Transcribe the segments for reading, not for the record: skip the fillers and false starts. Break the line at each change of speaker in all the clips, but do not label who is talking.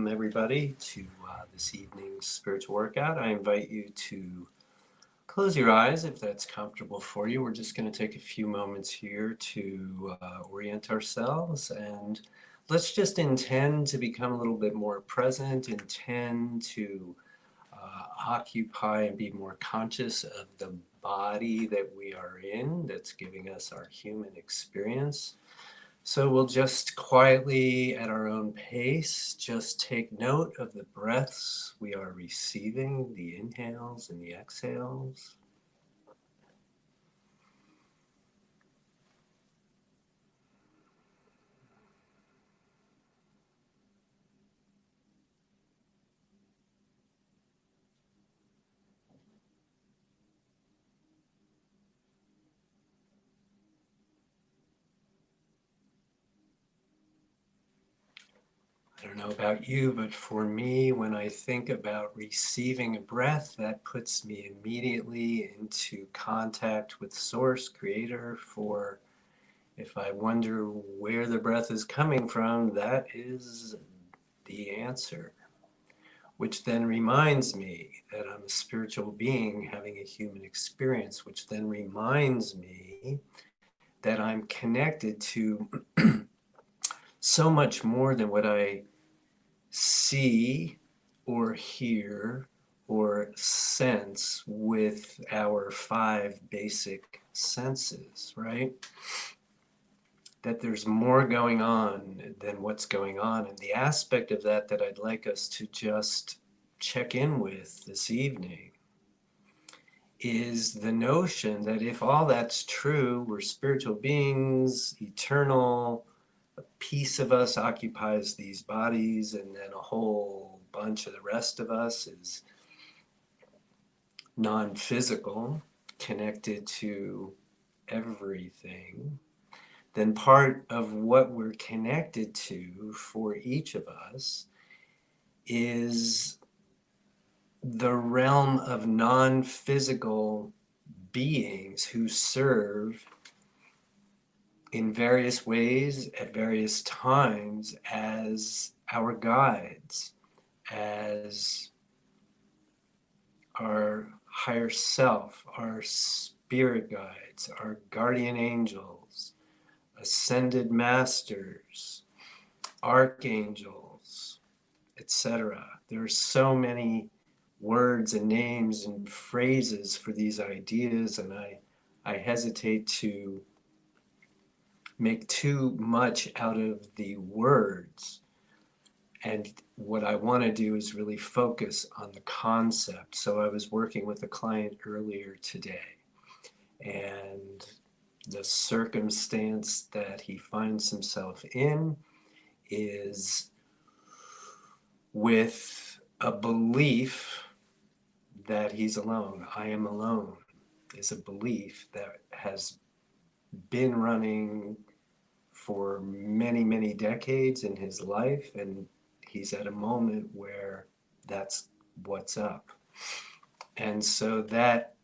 everybody, to this evening's spiritual workout. I invite you to close your eyes if that's comfortable for you. We're just going to take a few moments here to orient ourselves, and let's just intend to become a little bit more present, intend to occupy and be more conscious of the body that we are in that's giving us our human experience. So we'll just quietly, at our own pace, just take note of the breaths we are receiving, the inhales and the exhales. I don't know about you, but for me, when I think about receiving a breath, that puts me immediately into contact with Source, Creator. For if I wonder where the breath is coming from, that is the answer. Which then reminds me that I'm a spiritual being having a human experience, which then reminds me that I'm connected to so much more than what I see or hear or sense with our 5 basic senses, right? That there's more going on than what's going on. And the aspect of that I'd like us to just check in with this evening is the notion that if all that's true, we're spiritual beings, eternal, a piece of us occupies these bodies, and then a whole bunch of the rest of us is non-physical, connected to everything, then part of what we're connected to for each of us is the realm of non-physical beings who serve in various ways at various times as our guides, as our higher self, our spirit guides, our guardian angels, ascended masters, archangels, etc. There are so many words and names and phrases for these ideas, and I hesitate to make too much out of the words. And what I want to do is really focus on the concept. So I was working with a client earlier today, and the circumstance that he finds himself in is with a belief that he's alone. I am alone is a belief that has been running for many, many decades in his life, and he's at a moment where that's what's up. And so that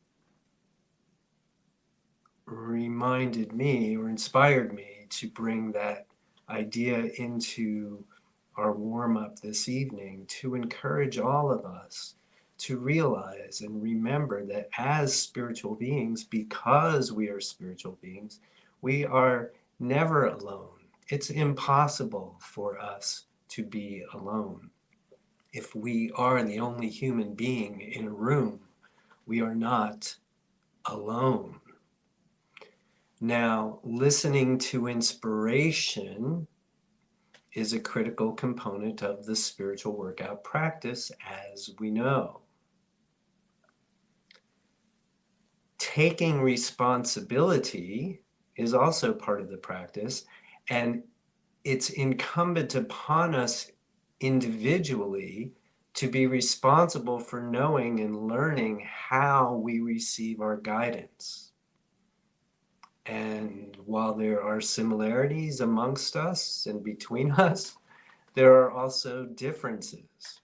reminded me or inspired me to bring that idea into our warm-up this evening, to encourage all of us to realize and remember that as spiritual beings, because we are spiritual beings, we are never alone. It's impossible for us to be alone. If we are the only human being in a room, we are not alone. Now, listening to inspiration is a critical component of the spiritual workout practice, as we know. Taking responsibility is also part of the practice, and it's incumbent upon us individually to be responsible for knowing and learning how we receive our guidance. And while there are similarities amongst us and between us, there are also differences.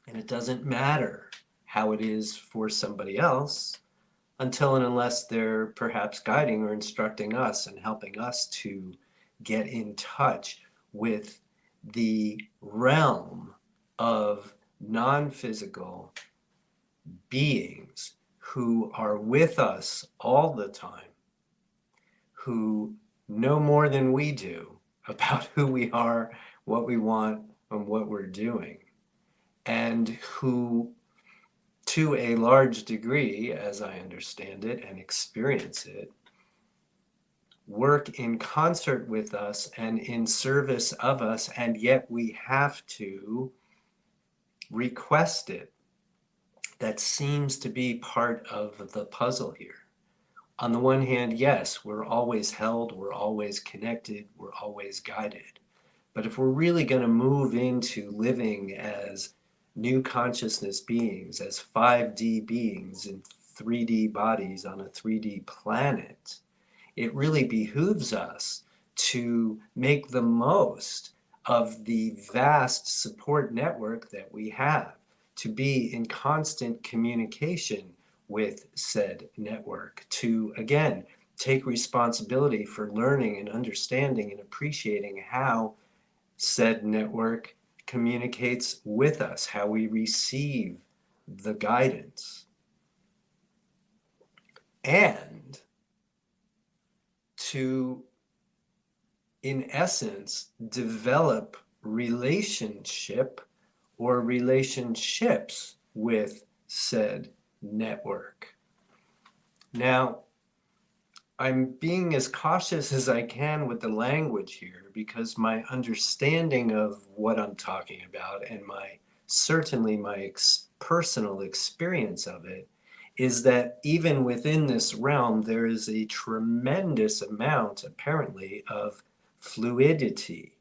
And it doesn't matter how it is for somebody else until and unless they're perhaps guiding or instructing us and helping us to get in touch with the realm of non-physical beings who are with us all the time, who know more than we do about who we are, what we want, and what we're doing, and who, to a large degree, as I understand it and experience it, work in concert with us and in service of us, and yet we have to request it. That seems to be part of the puzzle here. On the one hand, yes, we're always held, we're always connected, we're always guided. But if we're really going to move into living as new consciousness beings, as 5D beings in 3D bodies on a 3D planet, it really behooves us to make the most of the vast support network that we have, to be in constant communication with said network, to, again, take responsibility for learning and understanding and appreciating how said network communicates with us, how we receive the guidance. And to, in essence, develop relationship or relationships with said network. Now, I'm being as cautious as I can with the language here because my understanding of what I'm talking about and certainly my personal experience of it is that even within this realm, there is a tremendous amount, apparently, of fluidity.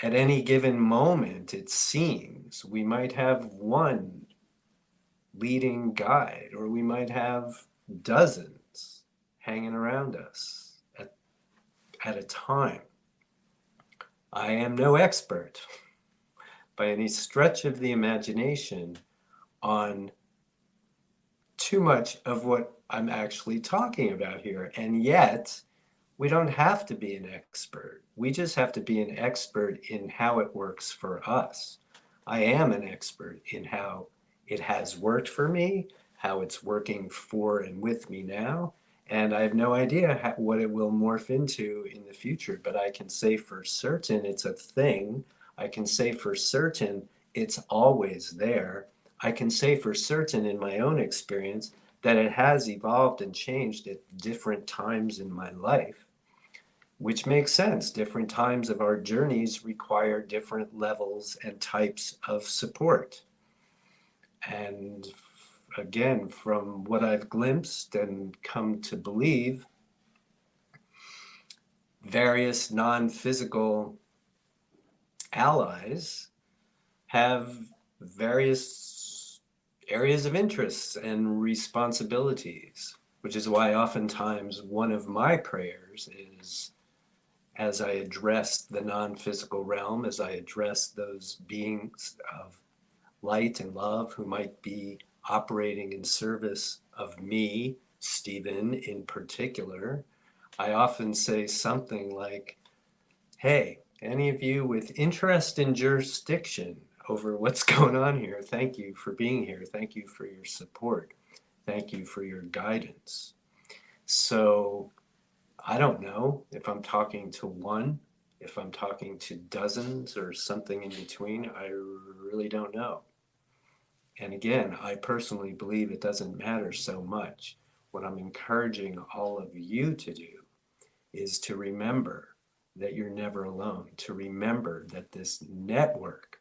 At any given moment, it seems, we might have one leading guide, or we might have dozens hanging around us at a time. I am no expert by any stretch of the imagination on too much of what I'm actually talking about here. And yet, we don't have to be an expert. We just have to be an expert in how it works for us. I am an expert in how it has worked for me, how it's working for and with me now, and I have no idea what it will morph into in the future, but I can say for certain it's a thing. I can say for certain it's always there. I can say for certain in my own experience that it has evolved and changed at different times in my life, which makes sense. Different times of our journeys require different levels and types of support. And again, from what I've glimpsed and come to believe, various non-physical allies have various areas of interests and responsibilities, which is why oftentimes one of my prayers is, as I address the non-physical realm, as I address those beings of light and love who might be operating in service of me, Stephen in particular, I often say something like, hey, any of you with interest in jurisdiction over what's going on here, thank you for being here. Thank you for your support. Thank you for your guidance. So I don't know if I'm talking to one, if I'm talking to dozens or something in between. I really don't know. And again, I personally believe it doesn't matter so much. What I'm encouraging all of you to do is to remember that you're never alone, to remember that this network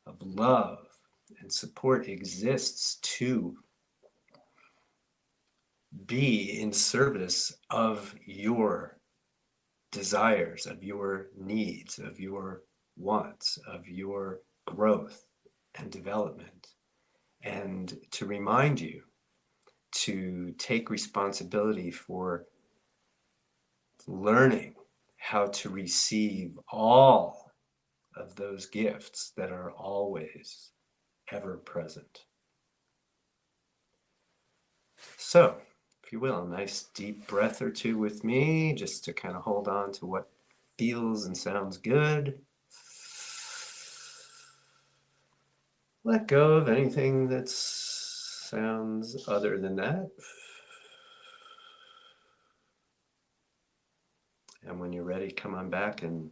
of love and support exists to be in service of your desires, of your needs, of your wants, of your growth and development. And to remind you to take responsibility for learning how to receive all of those gifts that are always ever present. So, if you will, a nice deep breath or two with me, just to kind of hold on to what feels and sounds good. Let go of anything that sounds other than that. And when you're ready, come on back and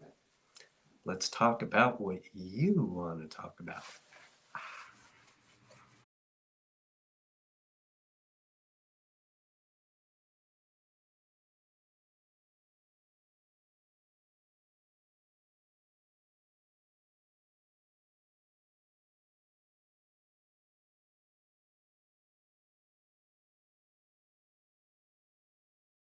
let's talk about what you want to talk about.